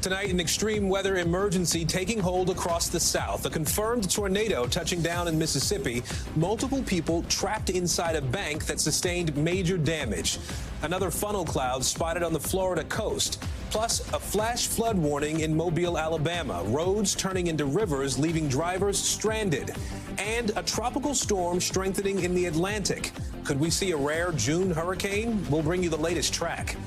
Tonight, an extreme weather emergency taking hold across the South. A confirmed tornado touching down in Mississippi. Multiple people trapped inside a bank that sustained major damage. Another funnel cloud spotted on the Florida coast. Plus, a flash flood warning in Mobile, Alabama. Roads turning into rivers, leaving drivers stranded. And a tropical storm strengthening in the Atlantic. Could we see a rare June hurricane? We'll bring you the latest track.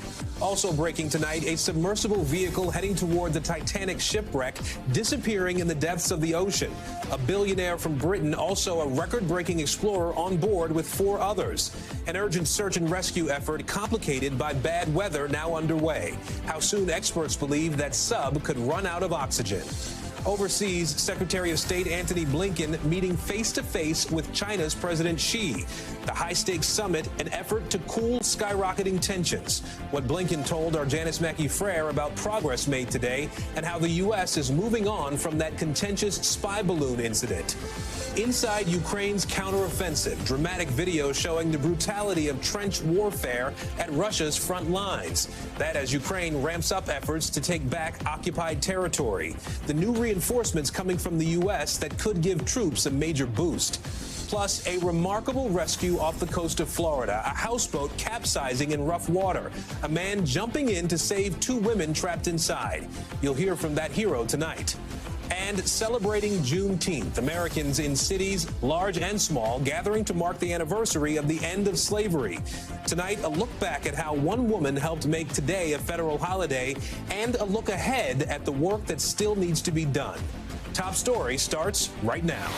Also breaking tonight, a submersible vehicle heading toward the Titanic shipwreck, disappearing in the depths of the ocean. A billionaire from Britain, also a record-breaking explorer, on board with 4 others. An urgent search and rescue effort complicated by bad weather now underway. How soon experts believe that sub could run out of oxygen. Overseas, Secretary of State Antony Blinken meeting face-to-face with China's President Xi. The high-stakes summit, an effort to cool skyrocketing tensions. What Blinken told our Janice Mackey-Frere about progress made today and how the U.S. is moving on from that contentious spy balloon incident. Inside Ukraine's counteroffensive, dramatic video showing the brutality of trench warfare at Russia's front lines. That as Ukraine ramps up efforts to take back occupied territory. The new reinforcements coming from the U.S. that could give troops a major boost. Plus, a remarkable rescue off the coast of Florida, a houseboat capsizing in rough water, a man jumping in to save 2 women trapped inside. You'll hear from that hero tonight. And celebrating Juneteenth, Americans in cities, large and small, gathering to mark the anniversary of the end of slavery. Tonight, a look back at how one woman helped make today a federal holiday, and a look ahead at the work that still needs to be done. Top Story starts right now.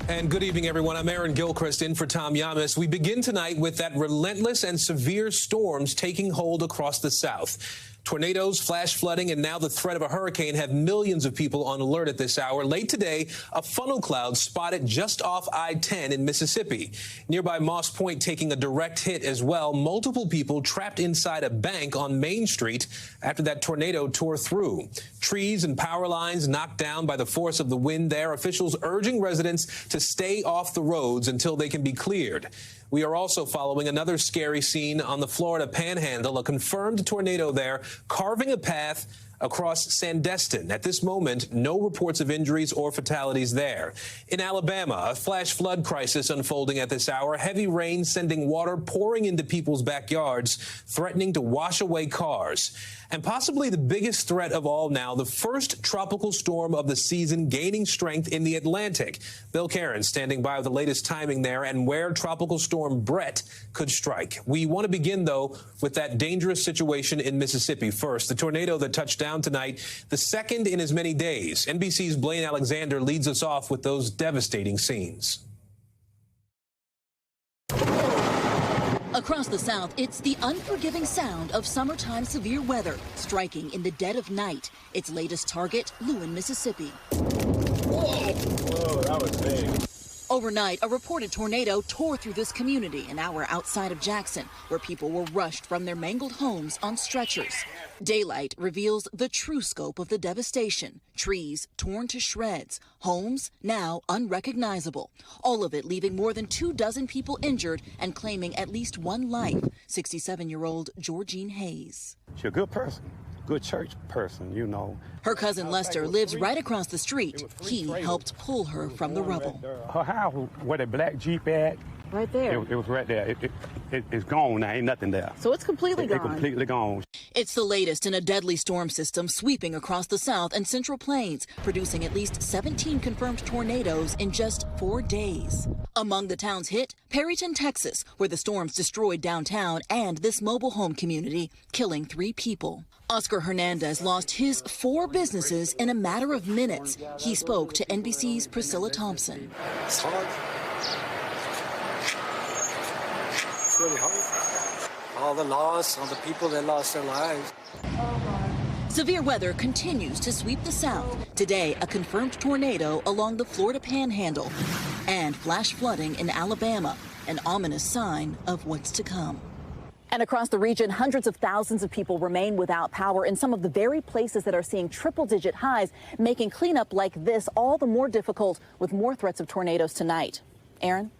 And good evening, everyone. I'm Aaron Gilchrist in for Tom Llamas. We begin tonight with that relentless and severe storms taking hold across the South. Tornadoes, flash flooding, and now the threat of a hurricane have millions of people on alert at this hour. Late today, a funnel cloud spotted just off I-10 in Mississippi. Nearby Moss Point taking a direct hit as well. Multiple people trapped inside a bank on Main Street after that tornado tore through. Trees and power lines knocked down by the force of the wind there. Officials urging residents to stay off the roads until they can be cleared. We are also following another scary scene on the Florida Panhandle, a confirmed tornado there, carving a path across Sandestin. At this moment, no reports of injuries or fatalities there. In Alabama, a flash flood crisis unfolding at this hour. Heavy rain sending water pouring into people's backyards, threatening to wash away cars. And possibly the biggest threat of all now, the first tropical storm of the season gaining strength in the Atlantic. Bill Karen standing by with the latest timing there and where Tropical Storm Brett could strike. We want to begin, though, with that dangerous situation in Mississippi first. The tornado that touched down tonight, the second in as many days. NBC's Blaine Alexander leads us off with those devastating scenes. Across the South, it's the unforgiving sound of summertime severe weather striking in the dead of night. Its latest target, Lewin, Mississippi. Whoa, that was big. Overnight, a reported tornado tore through this community an hour outside of Jackson, where people were rushed from their mangled homes on stretchers. Daylight reveals the true scope of the devastation. Trees torn to shreds, homes now unrecognizable. All of it leaving more than 24 people injured and claiming at least 1 life. 67-year-old Georgine Hayes. She's a good person. Good church person, you know. Her cousin Lester lives right across the street. He helped pull her from the rubble. Her house, where the black Jeep at, right there. It was right there. It's gone now. Ain't nothing there. So it's completely gone. It's completely gone. It's the latest in a deadly storm system sweeping across the South and Central Plains, producing at least 17 confirmed tornadoes in just 4 days. Among the towns hit, Perryton, Texas, where the storms destroyed downtown and this mobile home community, killing 3 people. Oscar Hernandez lost his 4 businesses in a matter of minutes. He spoke to NBC's Priscilla Thompson. It's hard. It's really hard. All the loss, all the people that lost their lives. Severe weather continues to sweep the South. Today, a confirmed tornado along the Florida Panhandle and flash flooding in Alabama, an ominous sign of what's to come. And across the region, hundreds of thousands of people remain without power in some of the very places that are seeing triple-digit highs, making cleanup like this all the more difficult with more threats of tornadoes tonight. Aaron?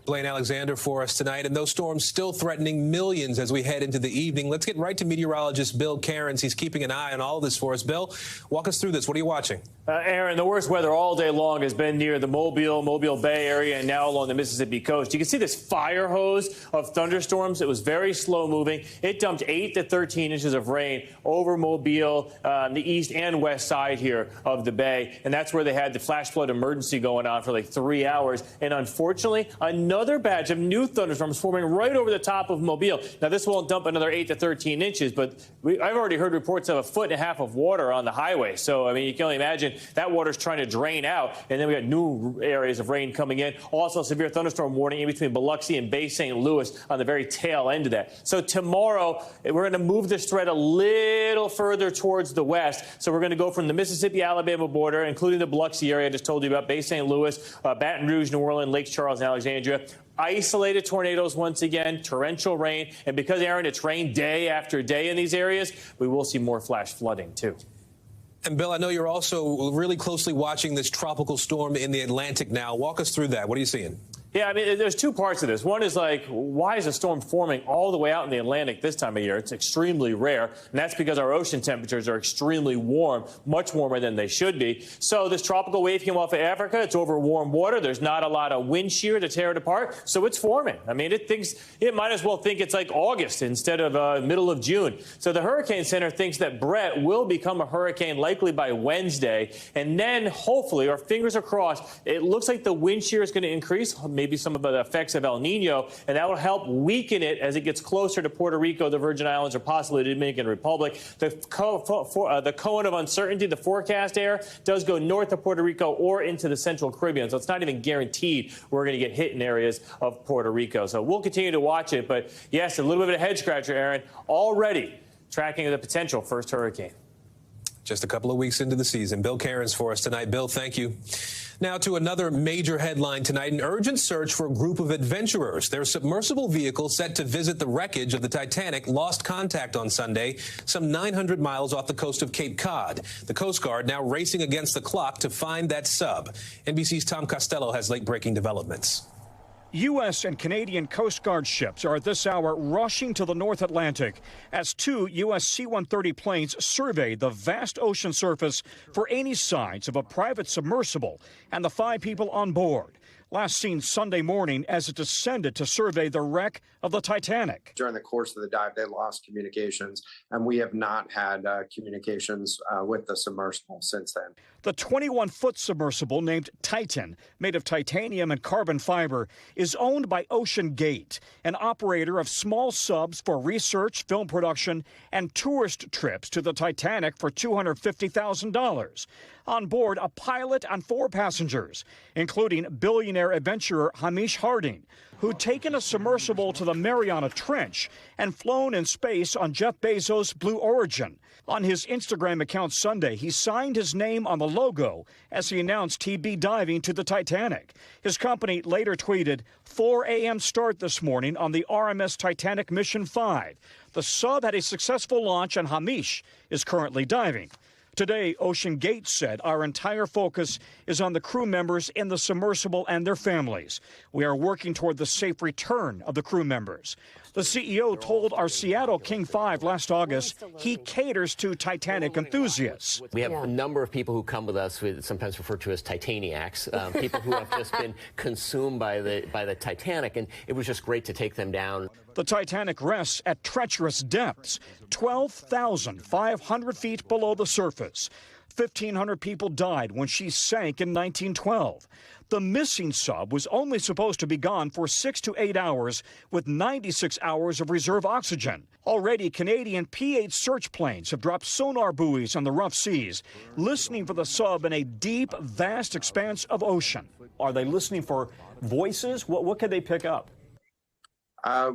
Blaine Alexander for us tonight, and those storms still threatening millions as we head into the evening. Let's get right to meteorologist Bill Cairns. He's keeping an eye on all of this for us. Bill, walk us through this. What are you watching? Aaron, the worst weather all day long has been near the Mobile Bay area and now along the Mississippi coast. You can see this fire hose of thunderstorms. It was very slow moving. It dumped 8 to 13 inches of rain over Mobile, the east and west side here of the bay. And that's where they had the flash flood emergency going on for like 3 hours. And unfortunately, another batch of new thunderstorms forming right over the top of Mobile. Now, this won't dump another 8 to 13 inches, but I've already heard reports of 1.5 feet of water on the highway. So, I mean, you can only imagine that water's trying to drain out. And then we got new areas of rain coming in. Also, severe thunderstorm warning in between Biloxi and Bay St. Louis on the very tail end of that. So tomorrow, we're going to move this thread a little further towards the west. So we're going to go from the Mississippi-Alabama border, including the Biloxi area I just told you about, Bay St. Louis, Baton Rouge, New Orleans, Lake Charles, and Alexandria. Isolated tornadoes once again, torrential rain. And because, Aaron, it's rained day after day in these areas, we will see more flash flooding, too. And, Bill, I know you're also really closely watching this tropical storm in the Atlantic now. Walk us through that. What are you seeing? Yeah, I mean, there's two parts of this. One is like, why is a storm forming all the way out in the Atlantic this time of year? It's extremely rare, and that's because our ocean temperatures are extremely warm, much warmer than they should be. So this tropical wave came off of Africa. It's over warm water. There's not a lot of wind shear to tear it apart, so it's forming. I mean, it might as well think it's like August instead of middle of June. So the Hurricane Center thinks that Brett will become a hurricane likely by Wednesday, and then hopefully, our fingers are crossed, it looks like the wind shear is going to increase, maybe some of the effects of El Nino, and that will help weaken it as it gets closer to Puerto Rico, the Virgin Islands, or possibly the Dominican Republic. The cone of uncertainty, the forecast air, does go north of Puerto Rico or into the Central Caribbean, so it's not even guaranteed we're going to get hit in areas of Puerto Rico. So we'll continue to watch it, but yes, a little bit of a head scratcher, Aaron, already tracking the potential first hurricane. Just a couple of weeks into the season. Bill Cairns for us tonight. Bill, thank you. Now to another major headline tonight, an urgent search for a group of adventurers. Their submersible vehicle set to visit the wreckage of the Titanic lost contact on Sunday, some 900 miles off the coast of Cape Cod. The Coast Guard now racing against the clock to find that sub. NBC's Tom Costello has late-breaking developments. U.S. and Canadian Coast Guard ships are at this hour rushing to the North Atlantic as 2 U.S. C-130 planes survey the vast ocean surface for any signs of a private submersible and the 5 people on board. Last seen Sunday morning as it descended to survey the wreck of the Titanic. During the course of the dive, they lost communications, and we have not had communications with the submersible since then. The 21-foot submersible named Titan, made of titanium and carbon fiber, is owned by Ocean Gate, an operator of small subs for research, film production, and tourist trips to the Titanic for $250,000. On board, a pilot and 4 passengers, including billionaire adventurer Hamish Harding, who'd taken a submersible to the Mariana Trench and flown in space on Jeff Bezos' Blue Origin. On his Instagram account Sunday, he signed his name on the logo as he announced he'd be diving to the Titanic. His company later tweeted, 4 a.m. start this morning on the RMS Titanic Mission 5. The sub had a successful launch and Hamish is currently diving. Today, Ocean Gate said our entire focus is on the crew members in the submersible and their families. We are working toward the safe return of the crew members. The CEO told our Seattle King 5 last August he caters to Titanic enthusiasts. We have a number of people who come with us, sometimes referred to as Titaniacs, people who have just been consumed by the Titanic, and it was just great to take them down. The Titanic rests at treacherous depths, 12,500 feet below the surface. 1,500 people died when she sank in 1912. The missing sub was only supposed to be gone for 6 to 8 hours with 96 hours of reserve oxygen. Already, Canadian P-8 search planes have dropped sonar buoys on the rough seas, listening for the sub in a deep, vast expanse of ocean. Are they listening for voices? What could they pick up?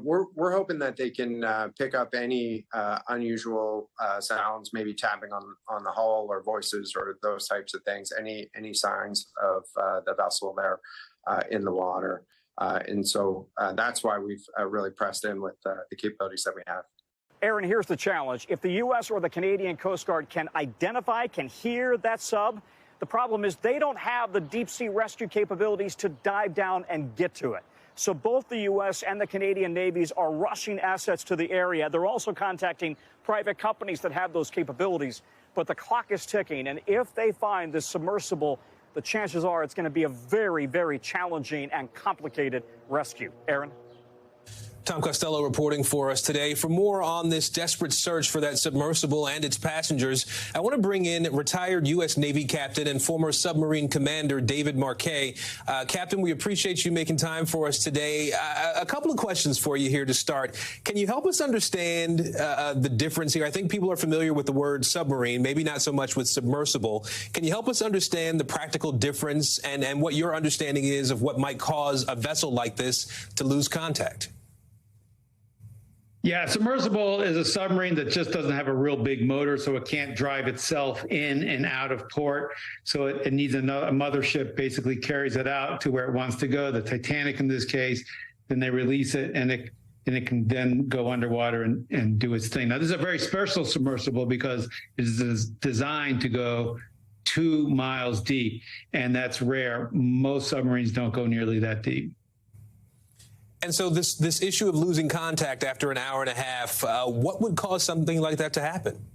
We're hoping that they can pick up any unusual sounds, maybe tapping on the hull or voices or those types of things, any signs of the vessel there in the water. And so that's why we've really pressed in with the capabilities that we have. Aaron, here's the challenge. If the U.S. or the Canadian Coast Guard can identify, can hear that sub, the problem is they don't have the deep sea rescue capabilities to dive down and get to it. So both the U.S. and the Canadian navies are rushing assets to the area. They're also contacting private companies that have those capabilities. But the clock is ticking, and if they find this submersible, the chances are it's going to be a very, very challenging and complicated rescue. Aaron? Tom Costello reporting for us today. For more on this desperate search for that submersible and its passengers, I want to bring in retired U.S. Navy captain and former submarine commander David Marquet. Captain, we appreciate you making time for us today. A couple of questions for you here to start. Can you help us understand the difference here? I think people are familiar with the word submarine, maybe not so much with submersible. Can you help us understand the practical difference and what your understanding is of what might cause a vessel like this to lose contact? Yeah, submersible is a submarine that just doesn't have a real big motor, so it can't drive itself in and out of port. So it needs a mothership basically carries it out to where it wants to go. The Titanic in this case, then they release it and it can then go underwater and do its thing. Now, this is a very special submersible because it is designed to go 2 miles deep, and that's rare. Most submarines don't go nearly that deep. And so this issue of losing contact after an hour and a half, what would cause something like that to happen?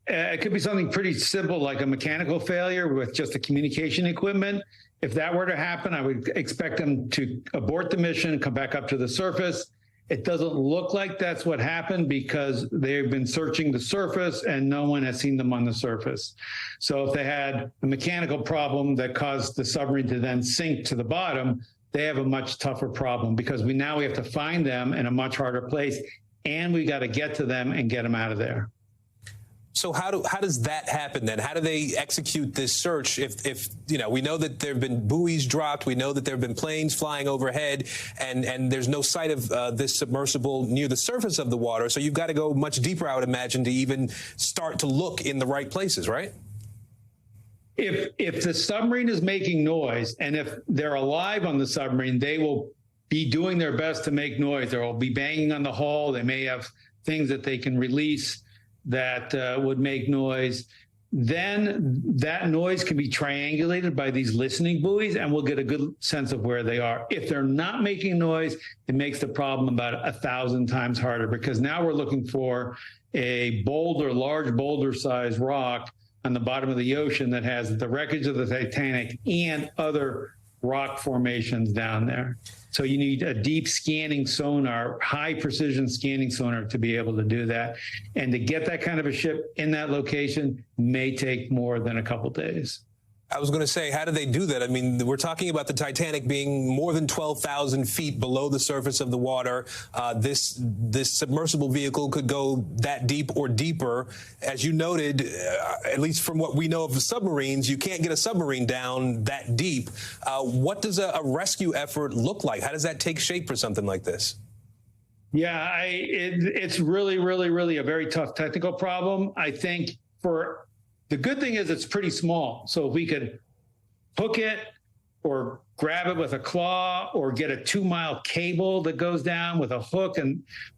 It could be something pretty simple, like a mechanical failure with just the communication equipment. If that were to happen, I would expect them to abort the mission and come back up to the surface. It doesn't look like that's what happened because they've been searching the surface and no one has seen them on the surface. So if they had a mechanical problem that caused the submarine to then sink to the bottom, they have a much tougher problem because we have to find them in a much harder place, and we got to get to them and get them out of there. So how does that happen then? How do they execute this search if you know, we know that there have been buoys dropped, we know that there have been planes flying overhead, and there's no sight of this submersible near the surface of the water, so you've got to go much deeper, I would imagine, to even start to look in the right places, right? If the submarine is making noise, and if they're alive on the submarine, they will be doing their best to make noise. They will be banging on the hull. They may have things that they can release that would make noise. Then that noise can be triangulated by these listening buoys, and we'll get a good sense of where they are. If they're not making noise, it makes the problem about 1,000 times harder because now we're looking for a boulder, large boulder-sized rock on the bottom of the ocean that has the wreckage of the Titanic and other rock formations down there. So you need a deep scanning sonar, high precision scanning sonar to be able to do that. And to get that kind of a ship in that location may take more than a couple days. I was going to say, how do they do that? I mean, we're talking about the Titanic being more than 12,000 feet below the surface of the water. This submersible vehicle could go that deep or deeper. As you noted, at least from what we know of the submarines, you can't get a submarine down that deep. What does a rescue effort look like? How does that take shape for something like this? Yeah, it's really, really, really a very tough technical problem. I think the good thing is it's pretty small. So if we could hook it or grab it with a claw or get a 2-mile cable that goes down with a hook,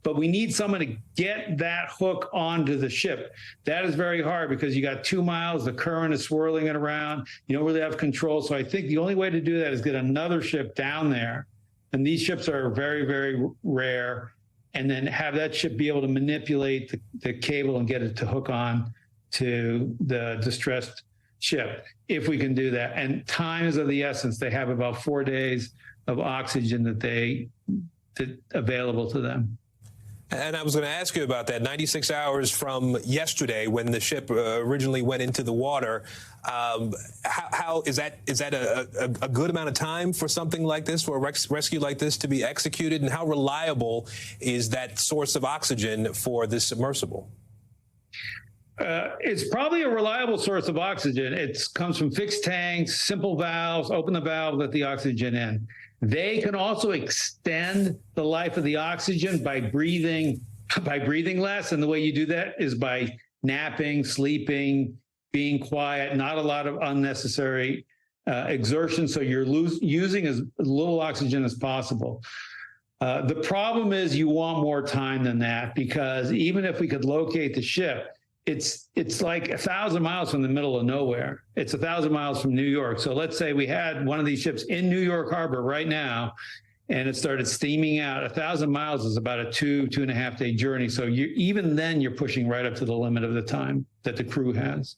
but we need someone to get that hook onto the ship. That is very hard because you got 2 miles, the current is swirling it around. You don't really have control. So I think the only way to do that is get another ship down there. And these ships are very, very rare. And then have that ship be able to manipulate the cable and get it to hook on to the distressed ship, if we can do that. And time is of the essence. They have about 4 days of oxygen that available to them. And I was going to ask you about that. 96 hours from yesterday, when the ship originally went into the water. How is that a good amount of time for something like this, for a rescue like this to be executed? And how reliable is that source of oxygen for this submersible? It's probably a reliable source of oxygen. It comes from fixed tanks, simple valves, open the valve, let the oxygen in. They can also extend the life of the oxygen by breathing less. And the way you do that is by napping, sleeping, being quiet, not a lot of unnecessary exertion. So you're using as little oxygen as possible. The problem is you want more time than that, because even if we could locate the ship, it's like 1,000 miles from the middle of nowhere. It's 1,000 miles from New York. So let's say we had one of these ships in New York Harbor right now, and it started steaming out. 1,000 miles is about a 2.5 day journey. So even then you're pushing right up to the limit of the time that the crew has.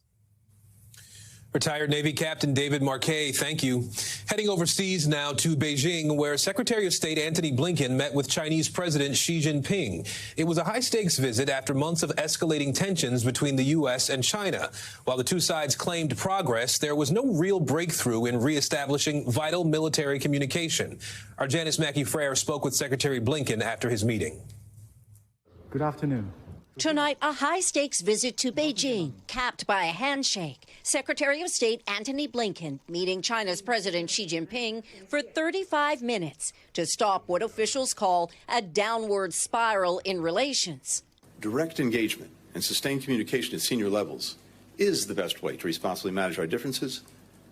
Retired Navy Captain David Marquet, thank you. Heading overseas now to Beijing, where Secretary of State Antony Blinken met with Chinese President Xi Jinping. It was a high-stakes visit after months of escalating tensions between the U.S. and China. While the two sides claimed progress, there was no real breakthrough in reestablishing vital military communication. Our Janice Mackey-Frere spoke with Secretary Blinken after his meeting. Good afternoon. Tonight, a high-stakes visit to Beijing, capped by a handshake. Secretary of State Antony Blinken meeting China's President Xi Jinping for 35 minutes to stop what officials call a downward spiral in relations. Direct engagement and sustained communication at senior levels is the best way to responsibly manage our differences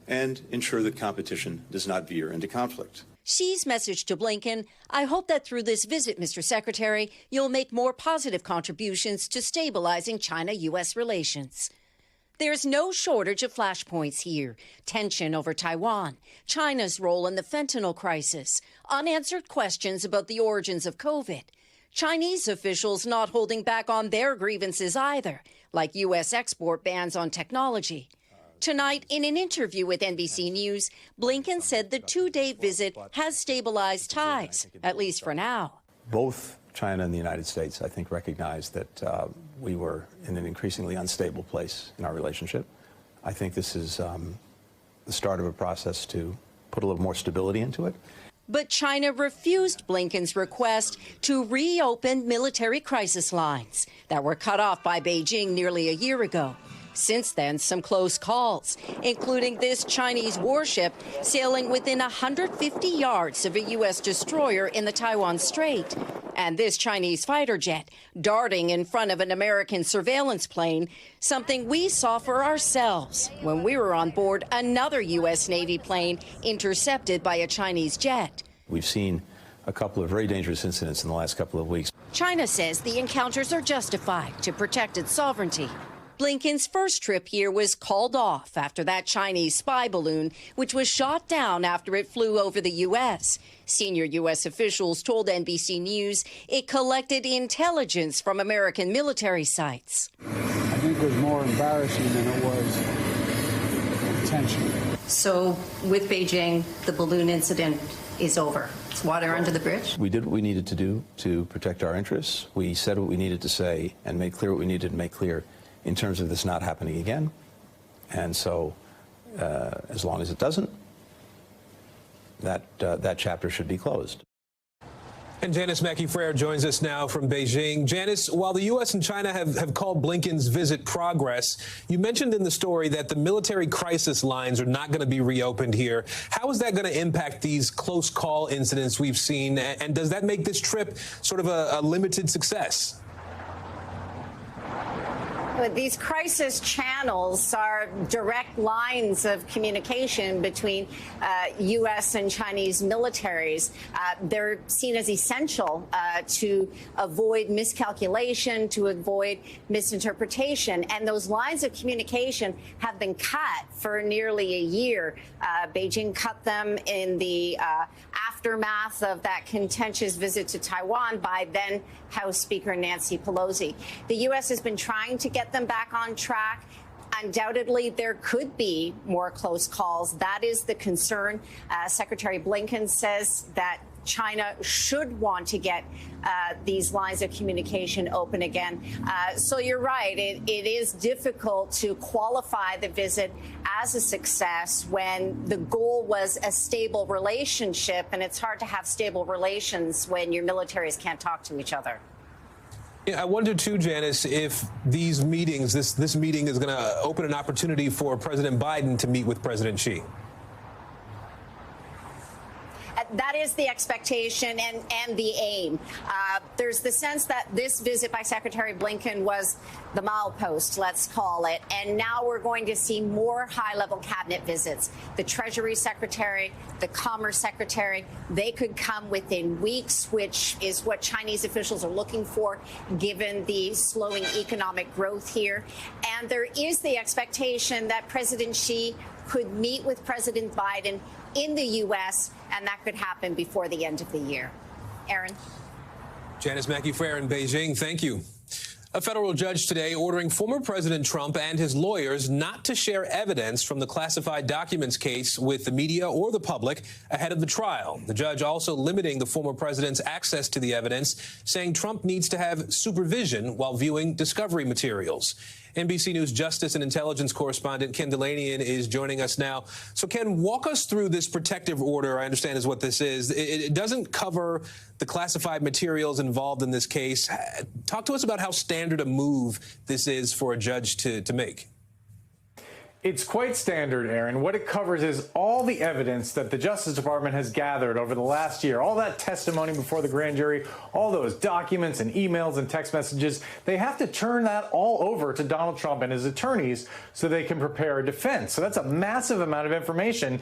and ensure that competition does not veer into conflict. Xi's message to Blinken: I hope that through this visit, Mr. Secretary, you'll make more positive contributions to stabilizing China-U.S. relations. There's no shortage of flashpoints here. Tension over Taiwan, China's role in the fentanyl crisis, unanswered questions about the origins of COVID. Chinese officials not holding back on their grievances either, like U.S. export bans on technology. Tonight, in an interview with NBC News, Blinken said the two-day visit has stabilized ties, at least for now. Both China and the United States, I think, recognize that we were in an increasingly unstable place in our relationship. I think this is the start of a process to put a little more stability into it. But China refused Blinken's request to reopen military crisis lines that were cut off by Beijing nearly a year ago. Since then, some close calls, including this Chinese warship sailing within 150 yards of a U.S. destroyer in the Taiwan Strait, and this Chinese fighter jet darting in front of an American surveillance plane, something we saw for ourselves when we were on board another U.S. Navy plane intercepted by a Chinese jet. We've seen a couple of very dangerous incidents in the last couple of weeks. China says the encounters are justified to protect its sovereignty. Blinken's first trip here was called off after that Chinese spy balloon, which was shot down after it flew over the U.S. Senior U.S. officials told NBC News it collected intelligence from American military sites. I think it was more embarrassing than it was intentional. So with Beijing, the balloon incident is over. It's water under the bridge. We did what we needed to do to protect our interests. We said what we needed to say and made clear what we needed to make clear in terms of this not happening again. And so as long as it doesn't, that chapter should be closed. And Janice Mackey-Frere joins us now from Beijing. Janice, while the U.S. and China have called Blinken's visit progress, you mentioned in the story that the military crisis lines are not going to be reopened here. How is that going to impact these close call incidents we've seen? And does that make this trip sort of a limited success? These crisis channels are direct lines of communication between U.S. and Chinese militaries. They're seen as essential to avoid miscalculation, to avoid misinterpretation. And those lines of communication have been cut for nearly a year. Beijing cut them in the aftermath of that contentious visit to Taiwan by then House Speaker Nancy Pelosi. The U.S. has been trying to get them back on track. Undoubtedly, there could be more close calls. That is the concern. Secretary Blinken says that China should want to get these lines of communication open again. So you're right. It is difficult to qualify the visit as a success when the goal was a stable relationship, and it's hard to have stable relations when your militaries can't talk to each other. Yeah, I wonder, too, Janice, if these meetings, this meeting is going to open an opportunity for President Biden to meet with President Xi. That is the expectation and the aim. There's the sense that this visit by Secretary Blinken was the milepost, let's call it, and now we're going to see more high-level cabinet visits. The Treasury Secretary, the Commerce Secretary, they could come within weeks, which is what Chinese officials are looking for, given the slowing economic growth here. And there is the expectation that President Xi could meet with President Biden in the U.S., and that could happen before the end of the year. Aaron? Janice Mackey-Frere in Beijing, thank you. A federal judge today ordering former President Trump and his lawyers not to share evidence from the classified documents case with the media or the public ahead of the trial. The judge also limiting the former president's access to the evidence, saying Trump needs to have supervision while viewing discovery materials. NBC News Justice and Intelligence correspondent Ken Delanian is joining us now. So, Ken, walk us through this protective order, I understand is what this is. It doesn't cover the classified materials involved in this case. Talk to us about how standard a move this is for a judge to make. It's quite standard, Aaron. What it covers is all the evidence that the Justice Department has gathered over the last year, all that testimony before the grand jury, all those documents and emails and text messages. They have to turn that all over to Donald Trump and his attorneys so they can prepare a defense. So that's a massive amount of information,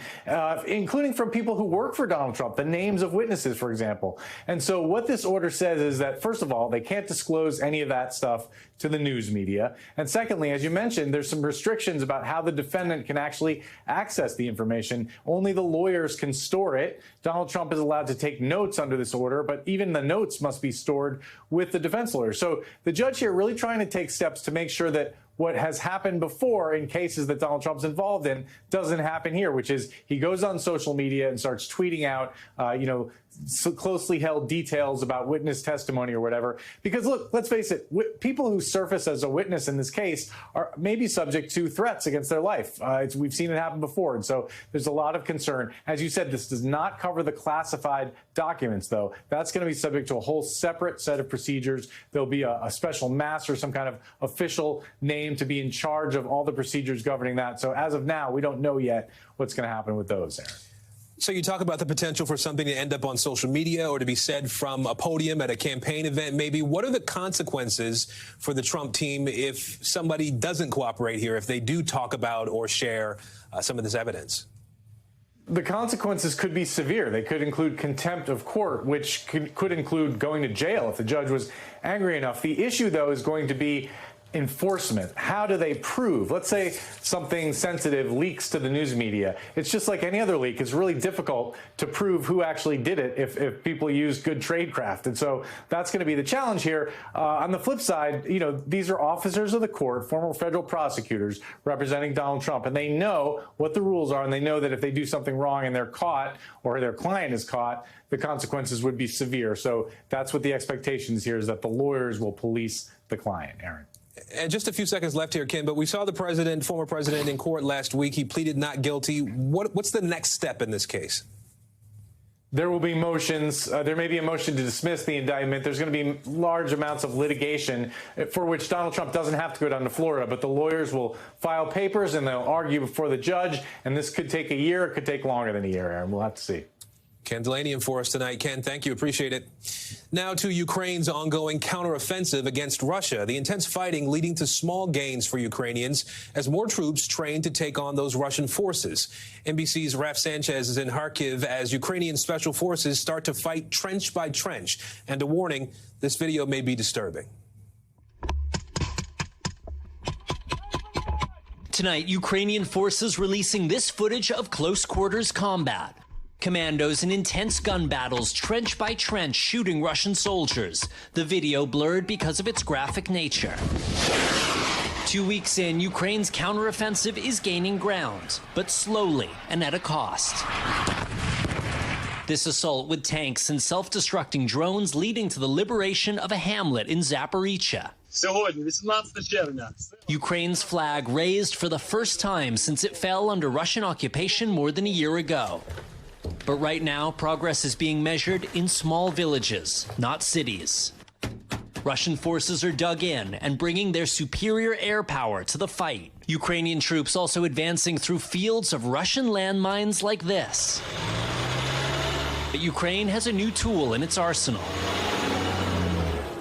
including from people who work for Donald Trump, the names of witnesses, for example. And so what this order says is that, first of all, they can't disclose any of that stuff to the news media. And secondly, as you mentioned, there's some restrictions about how the defendant can actually access the information. Only the lawyers can store it. Donald Trump is allowed to take notes under this order, but even the notes must be stored with the defense lawyer. So the judge here really trying to take steps to make sure that what has happened before in cases that Donald Trump's involved in doesn't happen here, which is he goes on social media and starts tweeting out, so closely held details about witness testimony or whatever. Because look, let's face it, people who surface as a witness in this case are maybe subject to threats against their life. We've seen it happen before. And so there's a lot of concern. As you said, this does not cover the classified documents, though. That's going to be subject to a whole separate set of procedures. There'll be a special master, some kind of official name to be in charge of all the procedures governing that. So as of now, we don't know yet what's going to happen with those, Aaron. So you talk about the potential for something to end up on social media or to be said from a podium at a campaign event, maybe. What are the consequences for the Trump team if somebody doesn't cooperate here, if they do talk about or share some of this evidence? The consequences could be severe. They could include contempt of court, which could include going to jail if the judge was angry enough. The issue, though, is going to be enforcement. How do they prove? Let's say something sensitive leaks to the news media. It's just like any other leak. It's really difficult to prove who actually did it if people use good tradecraft. And so that's going to be the challenge here. On the flip side, these are officers of the court, former federal prosecutors representing Donald Trump, and they know what the rules are, and they know that if they do something wrong and they're caught or their client is caught, the consequences would be severe. So that's what the expectations here is, that the lawyers will police the client, Aaron. And just a few seconds left here, Ken, but we saw the former president in court last week. He pleaded not guilty. What's the next step in this case? There will be motions. There may be a motion to dismiss the indictment. There's going to be large amounts of litigation for which Donald Trump doesn't have to go down to Florida, but the lawyers will file papers and they'll argue before the judge. And this could take a year. It could take longer than a year, Aaron. We'll have to see. Ken Delanian for us tonight. Ken, thank you. Appreciate it. Now to Ukraine's ongoing counteroffensive against Russia. The intense fighting leading to small gains for Ukrainians as more troops train to take on those Russian forces. NBC's Raf Sanchez is in Kharkiv as Ukrainian special forces start to fight trench by trench. And a warning, this video may be disturbing. Tonight, Ukrainian forces releasing this footage of close quarters combat. Commandos in intense gun battles, trench by trench, shooting Russian soldiers. The video blurred because of its graphic nature. 2 weeks in, Ukraine's counteroffensive is gaining ground, but slowly and at a cost. This assault with tanks and self-destructing drones leading to the liberation of a hamlet in Zaporizhia. Ukraine's flag raised for the first time since it fell under Russian occupation more than a year ago. But right now, progress is being measured in small villages, not cities. Russian forces are dug in and bringing their superior air power to the fight. Ukrainian troops also advancing through fields of Russian landmines like this. But Ukraine has a new tool in its arsenal,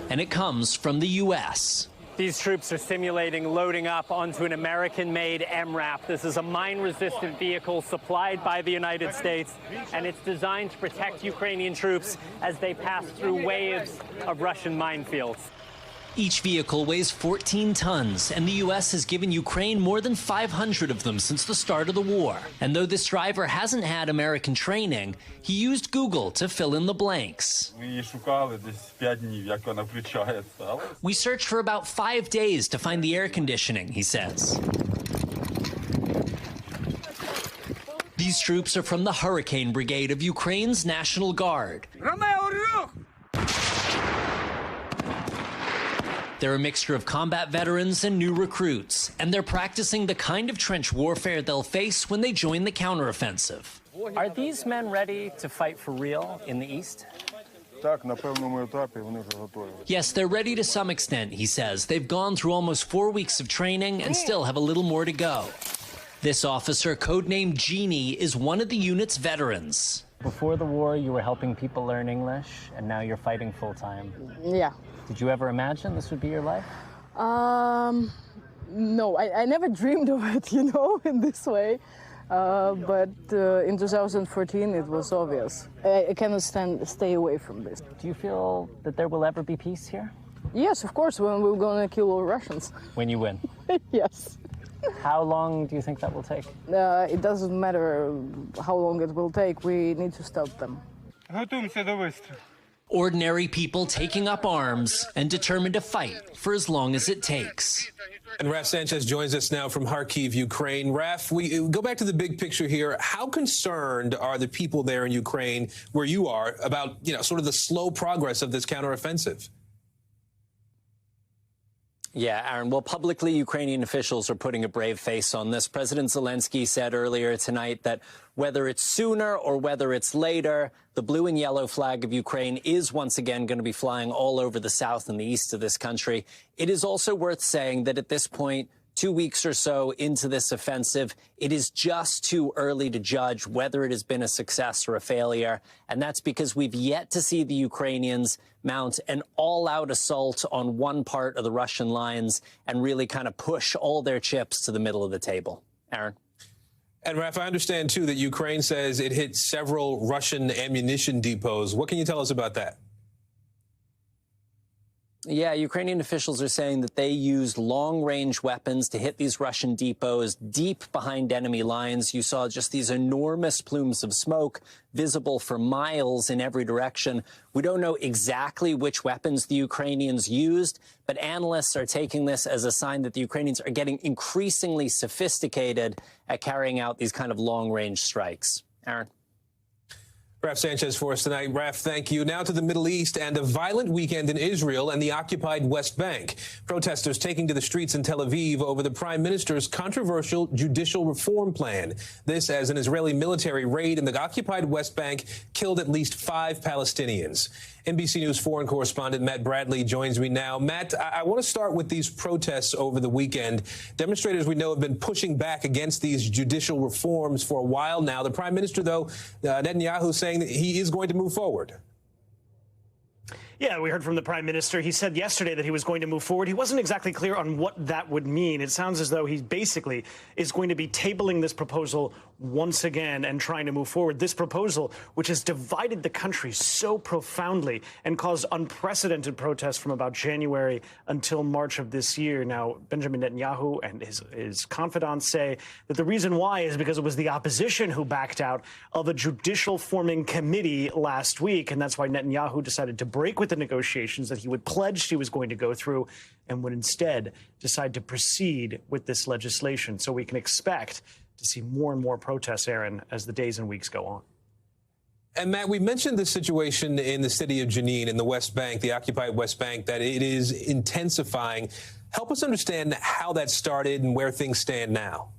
and it comes from the U.S. These troops are simulating loading up onto an American-made MRAP. This is a mine-resistant vehicle supplied by the United States, and it's designed to protect Ukrainian troops as they pass through waves of Russian minefields. Each vehicle weighs 14 tons, and the U.S. has given Ukraine more than 500 of them since the start of the war. And though this driver hasn't had American training, he used Google to fill in the blanks. We searched for about 5 days to find the air conditioning, he says. These troops are from the Hurricane Brigade of Ukraine's National Guard. They're a mixture of combat veterans and new recruits, and they're practicing the kind of trench warfare they'll face when they join the counteroffensive. Are these men ready to fight for real in the East? Yes, they're ready to some extent, he says. They've gone through almost 4 weeks of training and still have a little more to go. This officer, codenamed Genie, is one of the unit's veterans. Before the war, you were helping people learn English, and now you're fighting full-time. Yeah. Did you ever imagine this would be your life? No, I never dreamed of it, in this way. But in 2014, it was obvious. I cannot stay away from this. Do you feel that there will ever be peace here? Yes, of course, when we're going to kill all Russians. When you win? Yes. How long do you think that will take? It doesn't matter how long it will take. We need to stop them. Ordinary people taking up arms and determined to fight for as long as it takes. And Raf Sanchez joins us now from Kharkiv, Ukraine. Raf, we go back to the big picture here. How concerned are the people there in Ukraine, where you are, about, sort of the slow progress of this counteroffensive? Yeah, Aaron. Well, publicly, Ukrainian officials are putting a brave face on this. President Zelensky said earlier tonight that whether it's sooner or whether it's later, the blue and yellow flag of Ukraine is once again going to be flying all over the south and the east of this country. It is also worth saying that at this point, 2 weeks or so into this offensive, it is just too early to judge whether it has been a success or a failure. And that's because we've yet to see the Ukrainians mount an all-out assault on one part of the Russian lines and really kind of push all their chips to the middle of the table. Aaron? And, Raf, I understand, too, that Ukraine says it hit several Russian ammunition depots. What can you tell us about that? Yeah, Ukrainian officials are saying that they used long-range weapons to hit these Russian depots deep behind enemy lines. You saw just these enormous plumes of smoke visible for miles in every direction. We don't know exactly which weapons the Ukrainians used, but analysts are taking this as a sign that the Ukrainians are getting increasingly sophisticated at carrying out these kind of long-range strikes. Aaron? Raf Sanchez for us tonight. Raf, thank you. Now to the Middle East and a violent weekend in Israel and the occupied West Bank. Protesters taking to the streets in Tel Aviv over the prime minister's controversial judicial reform plan. This as an Israeli military raid in the occupied West Bank killed at least 5 Palestinians. NBC News foreign correspondent Matt Bradley joins me now. Matt, I want to start with these protests over the weekend. Demonstrators we know have been pushing back against these judicial reforms for a while now. The prime minister, though, Netanyahu, saying that he is going to move forward. Yeah, we heard from the prime minister. He said yesterday that he was going to move forward. He wasn't exactly clear on what that would mean. It sounds as though he basically is going to be tabling this proposal once again and trying to move forward. This proposal, which has divided the country so profoundly and caused unprecedented protests from about January until March of this year. Now, Benjamin Netanyahu and his confidants say that the reason why is because it was the opposition who backed out of a judicial forming committee last week. And that's why Netanyahu decided to break with the negotiations that he would pledge he was going to go through and would instead decide to proceed with this legislation. So we can expect to see more and more protests, Aaron, as the days and weeks go on. And, Matt, we mentioned the situation in the city of Jenin in the West Bank, the occupied West Bank, that it is intensifying. Help us understand how that started and where things stand now.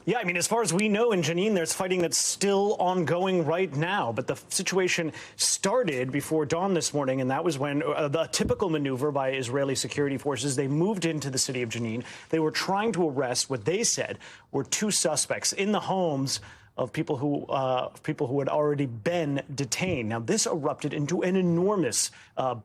Yeah, I mean, as far as we know, in Jenin, there's fighting that's still ongoing right now. But the situation started before dawn this morning, and that was when a typical maneuver by Israeli security forces. They moved into the city of Jenin. They were trying to arrest what they said were 2 suspects in the homes of people who had already been detained. Now, this erupted into an enormous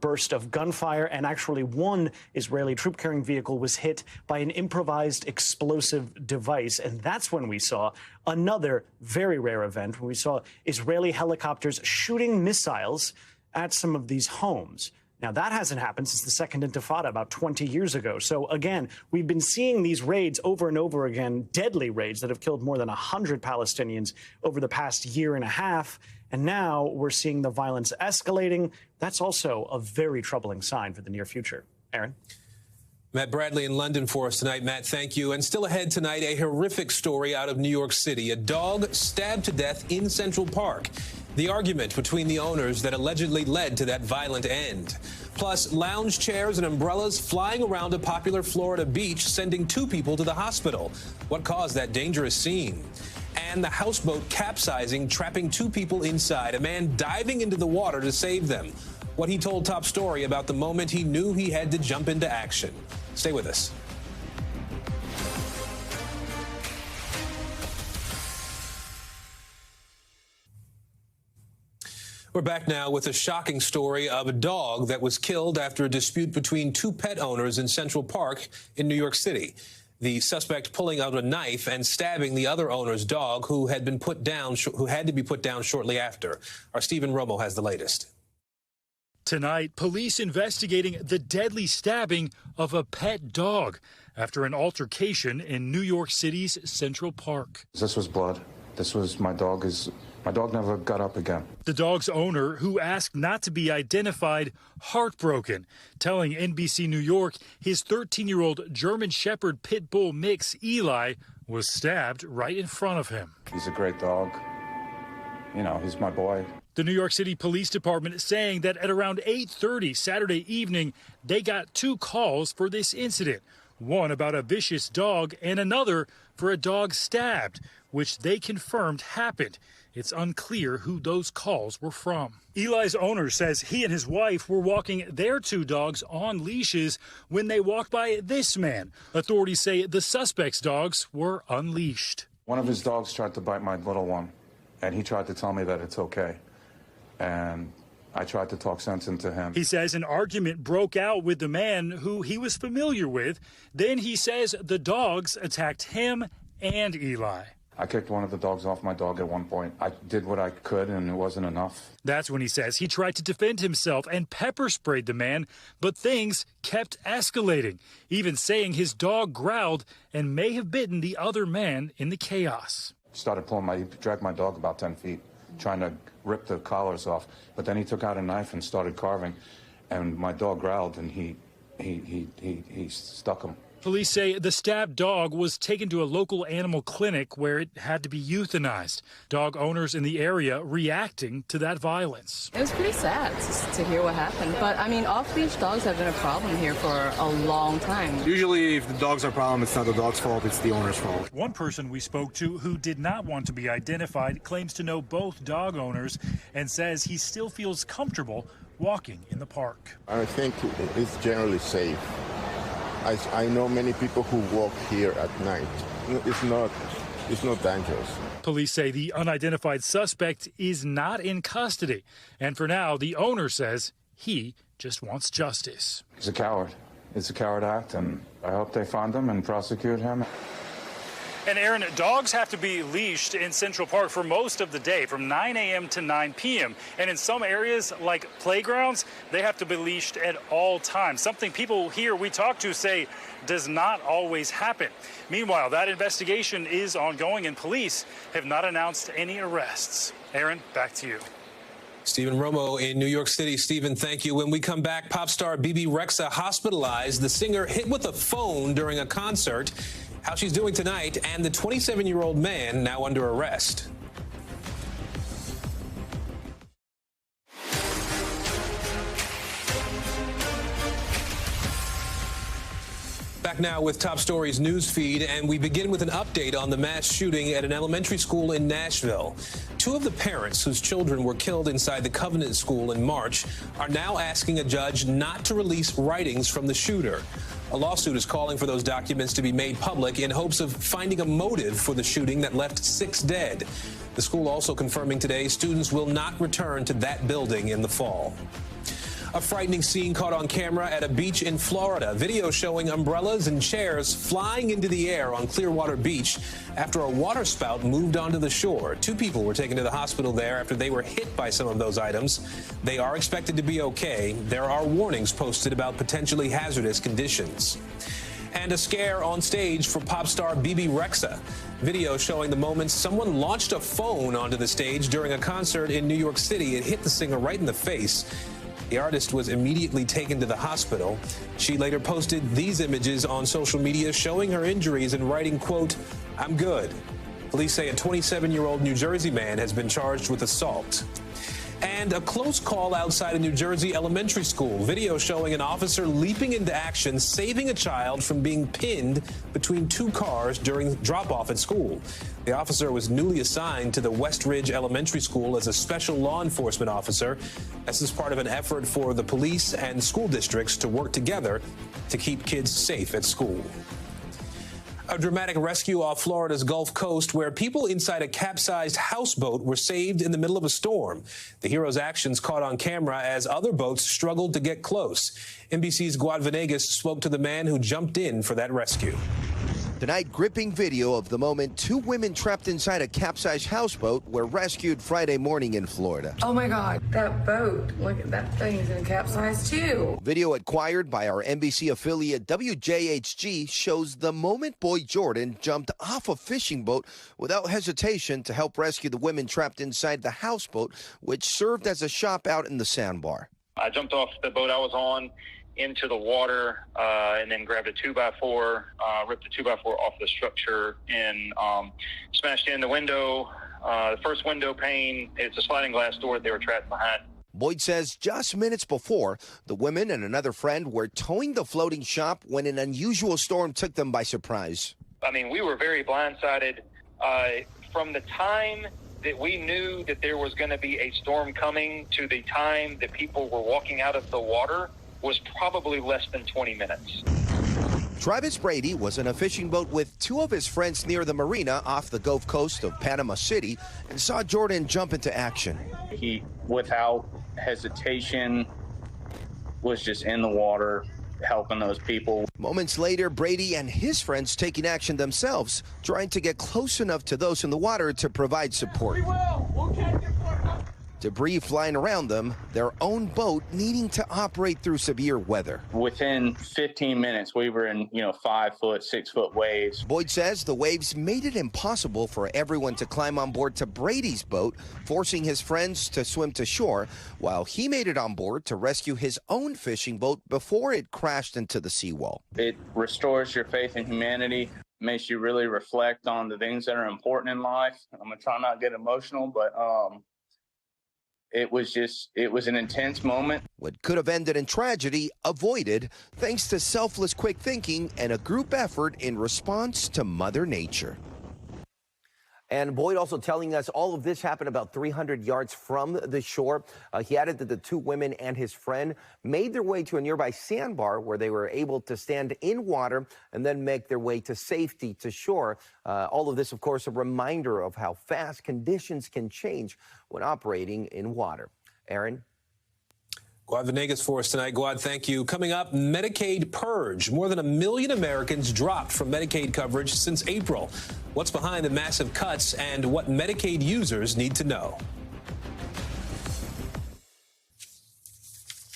burst of gunfire, and actually one Israeli troop-carrying vehicle was hit by an improvised explosive device. And that's when we saw another very rare event, when we saw Israeli helicopters shooting missiles at some of these homes. Now, that hasn't happened since the Second Intifada about 20 years ago. So, again, we've been seeing these raids over and over again, deadly raids that have killed more than 100 Palestinians over the past year and a half. And now we're seeing the violence escalating. That's also a very troubling sign for the near future. Aaron? Matt Bradley in London for us tonight. Matt, thank you. And still ahead tonight, a horrific story out of New York City. A dog stabbed to death in Central Park. The argument between the owners that allegedly led to that violent end. Plus, lounge chairs and umbrellas flying around a popular Florida beach, sending 2 people to the hospital. What caused that dangerous scene? And the houseboat capsizing, trapping 2 people inside, a man diving into the water to save them. What he told Top Story about the moment he knew he had to jump into action. Stay with us. We're back now with a shocking story of a dog that was killed after a dispute between 2 pet owners in Central Park in New York City. The suspect pulling out a knife and stabbing the other owner's dog, who had to be put down shortly after. Our Stephen Romo has the latest. Tonight, police investigating the deadly stabbing of a pet dog after an altercation in New York City's Central Park. This was blood. This was my dog. My dog never got up again. The dog's owner, who asked not to be identified, heartbroken, telling NBC New York his 13-year-old German Shepherd Pit Bull mix, Eli, was stabbed right in front of him. He's a great dog. You know, he's my boy. The New York City Police Department saying that at around 8:30 Saturday evening, they got 2 calls for this incident. One about a vicious dog and another for a dog stabbed, which they confirmed happened. It's unclear who those calls were from. Eli's owner says he and his wife were walking their 2 dogs on leashes when they walked by this man. Authorities say the suspect's dogs were unleashed. One of his dogs tried to bite my little one, and he tried to tell me that it's okay. And I tried to talk sense into him. He says an argument broke out with the man who he was familiar with. Then he says the dogs attacked him and Eli. I kicked one of the dogs off my dog at one point. I did what I could, and it wasn't enough. That's when he says he tried to defend himself and pepper sprayed the man, but things kept escalating, even saying his dog growled and may have bitten the other man in the chaos. He dragged my dog about 10 feet, trying to rip the collars off. But then he took out a knife and started carving, and my dog growled, and he stuck him. Police say the stabbed dog was taken to a local animal clinic where it had to be euthanized. Dog owners in the area reacting to that violence. It was pretty sad to hear what happened. But, I mean, off-leash dogs have been a problem here for a long time. Usually, if the dog's a problem, it's not the dog's fault, it's the owner's fault. One person we spoke to who did not want to be identified claims to know both dog owners and says he still feels comfortable walking in the park. I think it's generally safe. I know many people who walk here at night. It's not dangerous. Police say the unidentified suspect is not in custody. And for now, the owner says he just wants justice. He's a coward. It's a coward act, and I hope they find him and prosecute him. And Aaron, dogs have to be leashed in Central Park for most of the day, from 9 a.m. to 9 p.m. And in some areas, like playgrounds, they have to be leashed at all times. Something people here we talk to say does not always happen. Meanwhile, that investigation is ongoing, and police have not announced any arrests. Aaron, back to you. Stephen Romo in New York City. Stephen, thank you. When we come back, pop star Bibi Rexha hospitalized. The singer hit with a phone during a concert. How she's doing tonight, and the 27-year-old man now under arrest. Back now with Top Stories news feed, and we begin with an update on the mass shooting at an elementary school in Nashville. Two of the parents whose children were killed inside the Covenant School in March are now asking a judge not to release writings from the shooter. A lawsuit is calling for those documents to be made public in hopes of finding a motive for the shooting that left 6 dead. The school also confirming today students will not return to that building in the fall. A frightening scene caught on camera at a beach in Florida. Video showing umbrellas and chairs flying into the air on Clearwater Beach after a waterspout moved onto the shore. 2 people were taken to the hospital there after they were hit by some of those items. They are expected to be okay. There are warnings posted about potentially hazardous conditions. And a scare on stage for pop star Bebe Rexha. Video showing the moment someone launched a phone onto the stage during a concert in New York City. It hit the singer right in the face. The artist was immediately taken to the hospital. She later posted these images on social media showing her injuries and writing, quote, "I'm good." Police say a 27-year-old New Jersey man has been charged with assault. And a close call outside a New Jersey elementary school. Video showing an officer leaping into action, saving a child from being pinned between 2 cars during drop-off at school. The officer was newly assigned to the West Ridge Elementary School as a special law enforcement officer. This is part of an effort for the police and school districts to work together to keep kids safe at school. A dramatic rescue off Florida's Gulf Coast where people inside a capsized houseboat were saved in the middle of a storm. The hero's actions caught on camera as other boats struggled to get close. NBC's Guad Venegas spoke to the man who jumped in for that rescue. Tonight, gripping video of the moment 2 women trapped inside a capsized houseboat were rescued Friday morning in Florida. Oh my God, that boat, look at that thing's gonna capsize too. Video acquired by our NBC affiliate WJHG shows the moment Boy Jordan jumped off a fishing boat without hesitation to help rescue the women trapped inside the houseboat, which served as a shop out in the sandbar. I jumped off the boat I was on into the water and then grabbed a 2x4, ripped the 2x4 off the structure and smashed in the window, the first window pane. It's a sliding glass door they were trapped behind. Boyd says just minutes before, the women and another friend were towing the floating shop when an unusual storm took them by surprise. I mean, we were very blindsided from the time that we knew that there was going to be a storm coming to the time that people were walking out of the water was probably less than 20 minutes. Travis Brady was in a fishing boat with 2 of his friends near the marina off the Gulf Coast of Panama City and saw Jordan jump into action. He, without hesitation, was just in the water helping those people. Moments later, Brady and his friends taking action themselves, trying to get close enough to those in the water to provide support. Debris flying around them, their own boat needing to operate through severe weather. Within 15 minutes, we were in, 5 foot, 6 foot waves. Boyd says the waves made it impossible for everyone to climb on board to Brady's boat, forcing his friends to swim to shore, while he made it on board to rescue his own fishing boat before it crashed into the seawall. It restores your faith in humanity, makes you really reflect on the things that are important in life. I'm going to try not to get emotional, but it was an intense moment. What could have ended in tragedy avoided thanks to selfless quick thinking and a group effort in response to Mother Nature. And Boyd also telling us all of this happened about 300 yards from the shore. He added that the 2 women and his friend made their way to a nearby sandbar where they were able to stand in water and then make their way to safety to shore. All of this, of course, a reminder of how fast conditions can change when operating in water. Aaron? Guad Venegas for us tonight. Guad, thank you. Coming up, Medicaid purge. More than 1 million Americans dropped from Medicaid coverage since April. What's behind the massive cuts and what Medicaid users need to know.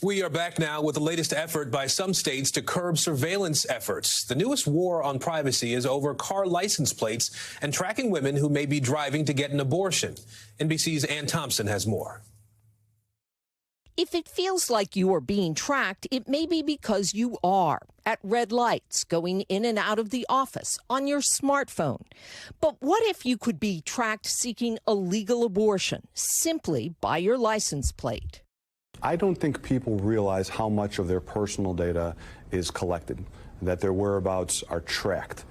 We are back now with the latest effort by some states to curb surveillance efforts. The newest war on privacy is over car license plates and tracking women who may be driving to get an abortion. NBC's Ann Thompson has more. If it feels like you are being tracked, it may be because you are. At red lights, going in and out of the office, on your smartphone. But what if you could be tracked seeking a legal abortion simply by your license plate? I don't think people realize how much of their personal data is collected. that their whereabouts are tracked.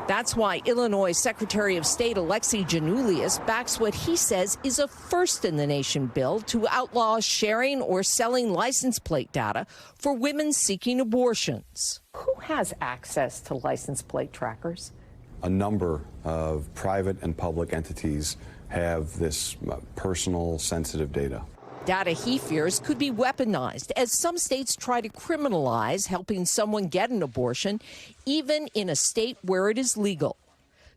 That's why Illinois Secretary of State Alexei Janulius backs what he says is a first-in-the-nation bill to outlaw sharing or selling license plate data for women seeking abortions. Who has access to license plate trackers? A number of private and public entities have this personal, sensitive data. Data he fears could be weaponized as some states try to criminalize helping someone get an abortion, even in a state where it is legal.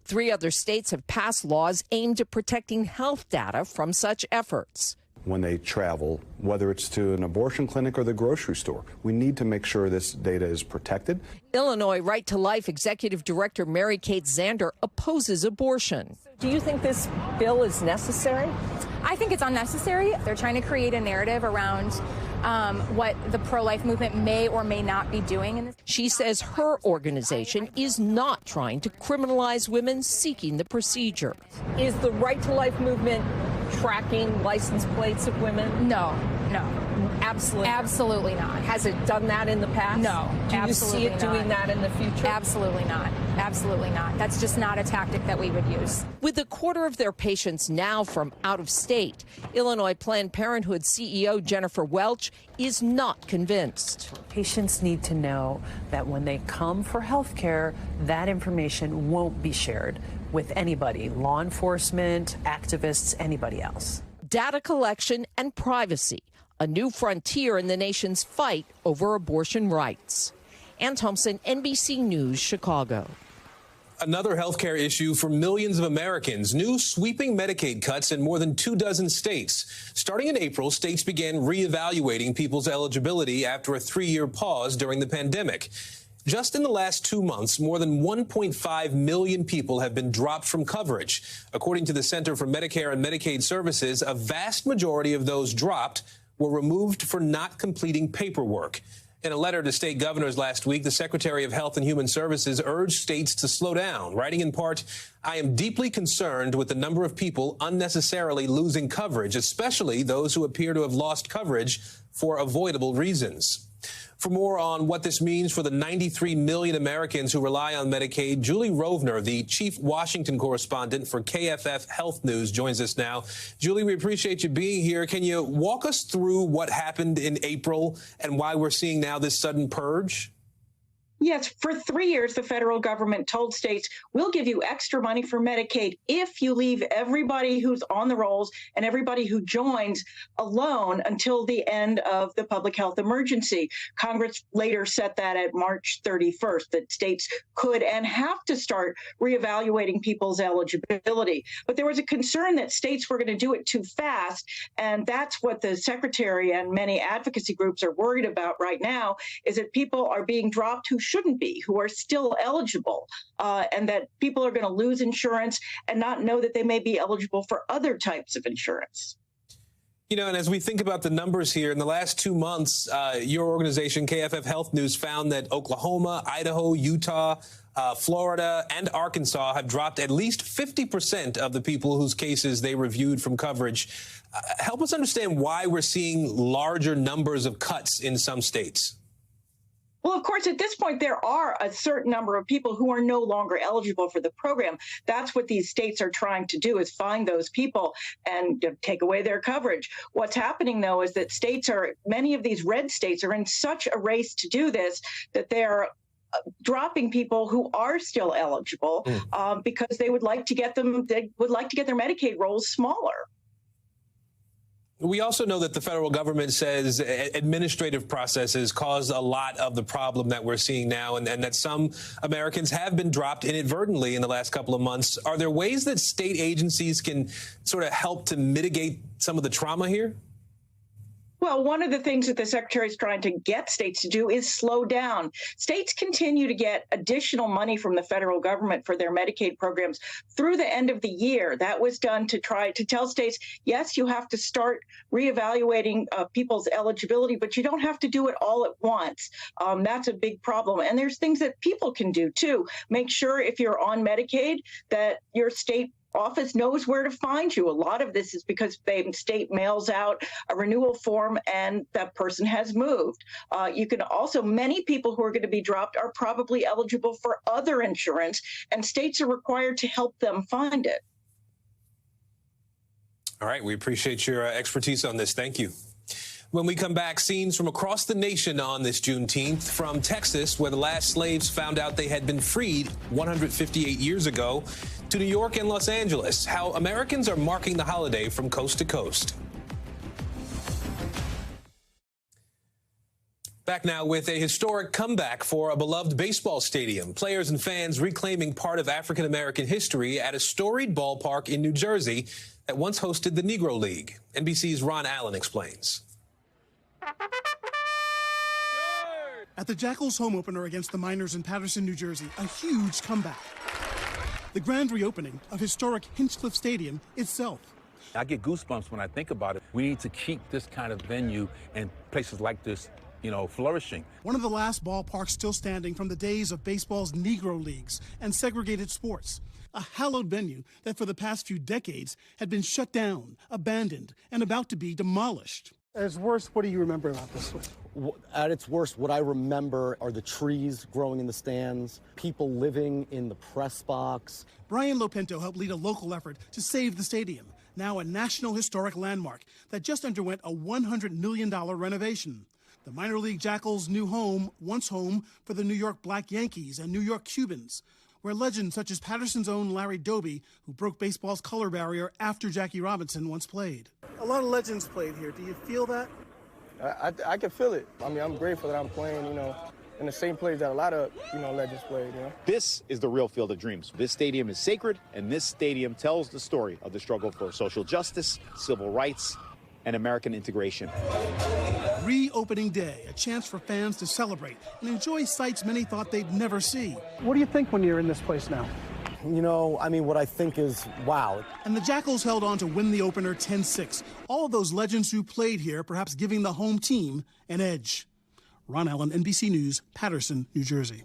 3 other states have passed laws aimed at protecting health data from such efforts. When they travel, whether it's to an abortion clinic or the grocery store, we need to make sure this data is protected. Illinois Right to Life Executive Director Mary Kate Zander opposes abortion. Do you think this bill is necessary? I think it's unnecessary. They're trying to create a narrative around what the pro-life movement may or may not be doing in this. She says her organization is not trying to criminalize women seeking the procedure. Is the Right to Life movement tracking license plates of women? No. Absolutely not. Has it done that in the past? No. Do you see it doing that in the future? Absolutely not. Absolutely not. That's just not a tactic that we would use. With a quarter of their patients now from out of state, Illinois Planned Parenthood CEO Jennifer Welch is not convinced. Patients need to know that when they come for health care, that information won't be shared with anybody, law enforcement, activists, anybody else. Data collection and privacy, a new frontier in the nation's fight over abortion rights. Ann Thompson, NBC News, Chicago. Another healthcare issue for millions of Americans. New sweeping Medicaid cuts in more than 24 states. Starting in April, states began reevaluating people's eligibility after a 3-year pause during the pandemic. Just in the last 2 months, more than 1.5 million people have been dropped from coverage. According to the Center for Medicare and Medicaid Services, a vast majority of those dropped were removed for not completing paperwork. In a letter to state governors last week, the Secretary of Health and Human Services urged states to slow down, writing in part, "I am deeply concerned with the number of people unnecessarily losing coverage, especially those who appear to have lost coverage for avoidable reasons." For more on what this means for the 93 million Americans who rely on Medicaid, Julie Rovner, the chief Washington correspondent for KFF Health News, joins us now. Julie, we appreciate you being here. Can you walk us through what happened in April and why we're seeing now this sudden purge? Yes, for 3 years, the federal government told states, we'll give you extra money for Medicaid if you leave everybody who's on the rolls and everybody who joins alone until the end of the public health emergency. Congress later set that at March 31st, that states could and have to start reevaluating people's eligibility. But there was a concern that states were going to do it too fast, and that's what the secretary and many advocacy groups are worried about right now, is that people are being dropped who shouldn't be, who are still eligible, and that people are going to lose insurance and not know that they may be eligible for other types of insurance. You know, and as we think about the numbers here, in the last 2 months, your organization, KFF Health News, found that Oklahoma, Idaho, Utah, Florida, and Arkansas have dropped at least 50% of the people whose cases they reviewed from coverage. Help us understand why we're seeing larger numbers of cuts in some states. Well, of course, at this point, there are a certain number of people who are no longer eligible for the program. That's what these states are trying to do, is find those people and take away their coverage. What's happening, though, is that many of these red states are in such a race to do this that they're dropping people who are still eligible because they would like to get their Medicaid rolls smaller. We also know that the federal government says administrative processes caused a lot of the problem that we're seeing now, and that some Americans have been dropped inadvertently in the last couple of months. Are there ways that state agencies can sort of help to mitigate some of the trauma here? Well, one of the things that the secretary is trying to get states to do is slow down. States continue to get additional money from the federal government for their Medicaid programs through the end of the year. That was done to try to tell states, yes, you have to start reevaluating people's eligibility, but you don't have to do it all at once. That's a big problem. And there's things that people can do, too. Make sure if you're on Medicaid that your state office knows where to find you. A lot of this is because the state mails out a renewal form and that person has moved. You can also, many people who are going to be dropped are probably eligible for other insurance, and states are required to help them find it. All right, we appreciate your expertise on this. Thank you. When we come back, scenes from across the nation on this Juneteenth, from Texas, where the last slaves found out they had been freed 158 years ago, to New York and Los Angeles, how Americans are marking the holiday from coast to coast. Back now with a historic comeback for a beloved baseball stadium. Players and fans reclaiming part of African-American history at a storied ballpark in New Jersey that once hosted the Negro League. NBC's Ron Allen explains. At the Jackals home opener against the Miners in Paterson, New Jersey, a huge comeback. The grand reopening of historic Hinchcliffe Stadium itself. I get goosebumps when I think about it. We need to keep this kind of venue and places like this, flourishing. One of the last ballparks still standing from the days of baseball's Negro Leagues and segregated sports. A hallowed venue that for the past few decades had been shut down, abandoned, and about to be demolished. At its worst, what do you remember about this one? At its worst, what I remember are the trees growing in the stands, people living in the press box. Brian Lopinto helped lead a local effort to save the stadium, now a National Historic Landmark that just underwent a $100 million renovation. The minor league Jackals' new home, once home for the New York Black Yankees and New York Cubans, where legends such as Patterson's own Larry Doby, who broke baseball's color barrier after Jackie Robinson, once played. A lot of legends played here. Do you feel that? I can feel it. I mean, I'm grateful that I'm playing, in the same place that a lot of, legends played, This is the real Field of Dreams. This stadium is sacred, and this stadium tells the story of the struggle for social justice, civil rights, and American integration. Reopening day, a chance for fans to celebrate and enjoy sights many thought they'd never see. What do you think when you're in this place now? What I think is, wow. And the Jackals held on to win the opener 10-6. All of those legends who played here, perhaps giving the home team an edge. Ron Allen, NBC News, Paterson, New Jersey.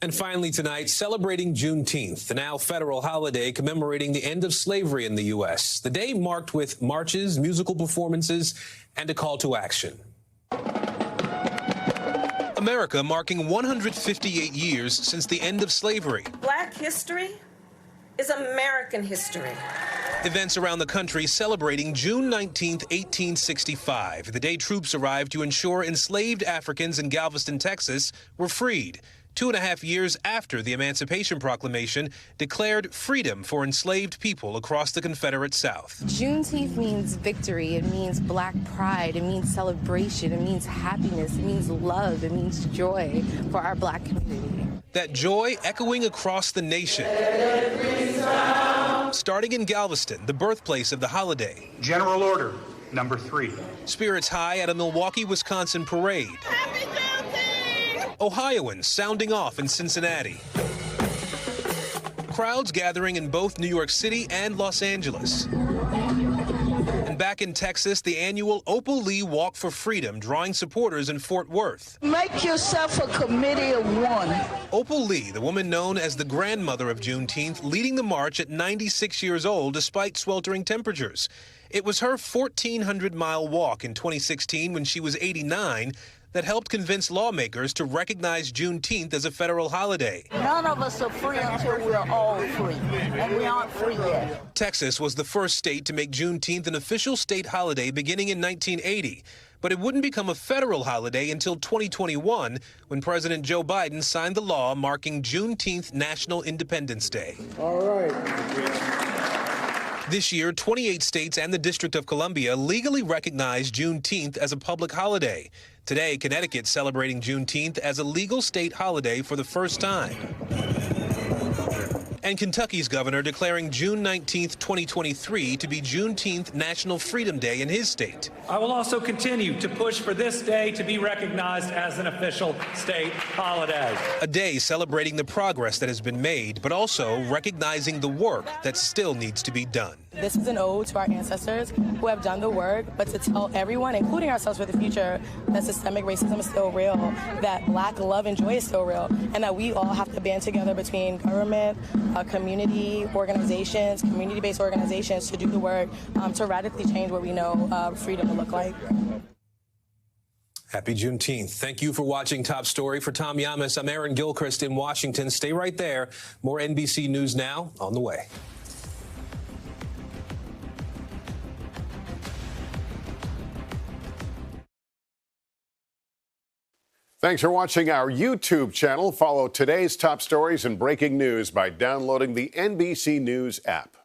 And finally tonight, celebrating Juneteenth, the now federal holiday commemorating the end of slavery in the U.S. The day marked with marches, musical performances, and a call to action. America marking 158 years since the end of slavery. Black history is American history. Events around the country celebrating June 19, 1865, the day troops arrived to ensure enslaved Africans in Galveston, Texas, were freed. 2.5 years after the Emancipation Proclamation declared freedom for enslaved people across the Confederate South. Juneteenth means victory. It means Black pride. It means celebration. It means happiness. It means love. It means joy for our Black community. That joy echoing across the nation. Starting in Galveston, the birthplace of the holiday. General Order Number 3. Spirits high at a Milwaukee, Wisconsin parade. Ohioans sounding off in Cincinnati. Crowds gathering in both New York City and Los Angeles. And back in Texas, the annual Opal Lee Walk for Freedom drawing supporters in Fort Worth. Make yourself a committee of one. Opal Lee, the woman known as the grandmother of Juneteenth, leading the march at 96 years old despite sweltering temperatures. It was her 1,400-mile walk in 2016 when she was 89 that helped convince lawmakers to recognize Juneteenth as a federal holiday. None of us are free until we're all free, and we aren't free yet. Texas was the first state to make Juneteenth an official state holiday beginning in 1980. But it wouldn't become a federal holiday until 2021, when President Joe Biden signed the law marking Juneteenth National Independence Day. All right. This year, 28 states and the District of Columbia legally recognized Juneteenth as a public holiday. Today, Connecticut celebrating Juneteenth as a legal state holiday for the first time. And Kentucky's governor declaring June 19th, 2023 to be Juneteenth National Freedom Day in his state. I will also continue to push for this day to be recognized as an official state holiday. A day celebrating the progress that has been made, but also recognizing the work that still needs to be done. This is an ode to our ancestors who have done the work, but to tell everyone, including ourselves for the future, that systemic racism is still real, that Black love and joy is still real, and that we all have to band together between government, community organizations, community-based organizations to do the work to radically change what we know freedom to look like. Happy Juneteenth. Thank you for watching Top Story. For Tom Llamas, I'm Aaron Gilchrist in Washington. Stay right there. More NBC News Now on the way. Thanks for watching our YouTube channel. Follow today's top stories and breaking news by downloading the NBC News app.